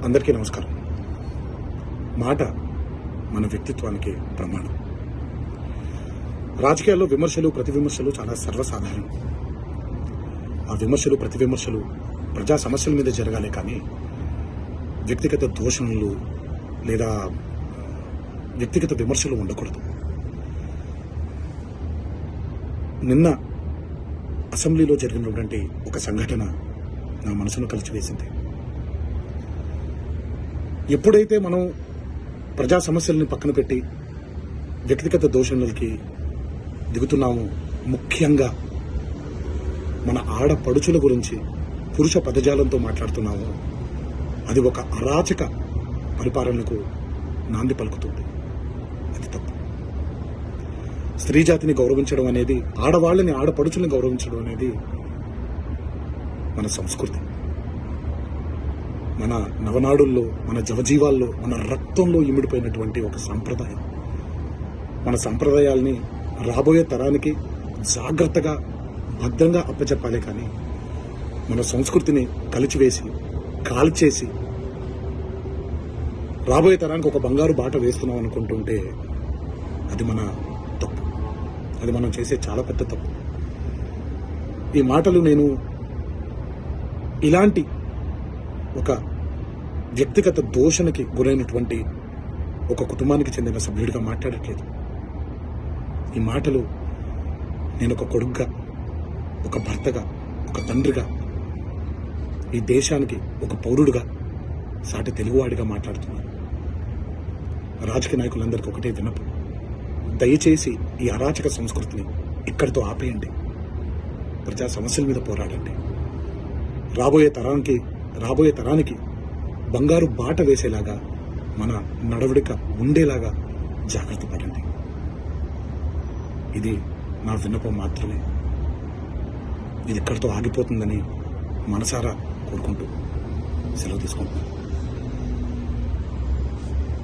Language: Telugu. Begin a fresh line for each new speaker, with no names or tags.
అందరికీ నమస్కారం. మాట మన వ్యక్తిత్వానికి ప్రమాణం. రాజకీయాల్లో విమర్శలు ప్రతి విమర్శలు చాలా సర్వసాధారణం. ఆ విమర్శలు ప్రతి విమర్శలు ప్రజా సమస్యల మీద జరగాలి, కానీ వ్యక్తిగత దూషణలు లేదా వ్యక్తిగత విమర్శలు ఉండకూడదు. నిన్న అసెంబ్లీలో జరిగినటువంటి ఒక సంఘటన నా మనసును కలిచివేసింది. ఎప్పుడైతే మనం ప్రజా సమస్యల్ని పక్కన పెట్టి వ్యక్తిగత దూషణలకి దిగుతున్నామో, ముఖ్యంగా మన ఆడపడుచుల గురించి పురుష పదజాలంతో మాట్లాడుతున్నామో, అది ఒక అరాచక పరిపాలనకు నాంది పలుకుతుంది. అది తప్పు. స్త్రీ జాతిని గౌరవించడం అనేది, ఆడవాళ్ళని ఆడపడుచుల్ని గౌరవించడం అనేది మన సంస్కృతి. మన నవనాడుల్లో, మన జవజీవాల్లో, మన రక్తంలో ఇమిడిపోయినటువంటి ఒక సంప్రదాయం. మన సంప్రదాయాల్ని రాబోయే తరానికి జాగ్రత్తగా భద్రంగా అప్పచెప్పాలి, కానీ మన సంస్కృతిని కలిచివేసి కాల్చేసి రాబోయే తరానికి ఒక బంగారు బాట వేస్తున్నాం అనుకుంటుంటే అది మన తప్పు. అది మనం చేసే చాలా పెద్ద తప్పు. ఈ మాటలు నేను ఇలాంటి ఒక వ్యక్తిగత దూషణకి గురైనటువంటి ఒక కుటుంబానికి చెందిన సభ్యుడిగా మాట్లాడట్లేదు. ఈ మాటలు నేను ఒక కొడుకుగా, ఒక భర్తగా, ఒక తండ్రిగా, ఈ దేశానికి ఒక పౌరుడిగా, సాటి తెలుగువాడిగా మాట్లాడుతున్నాను. రాజకీయ నాయకులందరికీ ఒకటే విన్నపం: దయచేసి ఈ అరాచక సంస్కృతిని ఇక్కడితో ఆపేయండి. ప్రజా సమస్యల మీద పోరాడండి. రాబోయే తరానికి బంగారు బాట వేసేలాగా మన నడవడిక ఉండేలాగా జాగ్రత్త పడండి. ఇది నా విన్నపం మాత్రమే. ఇది ఇక్కడితో ఆగిపోతుందని మనసారా కోరుకుంటూ సెలవు తీసుకుంటున్నాను.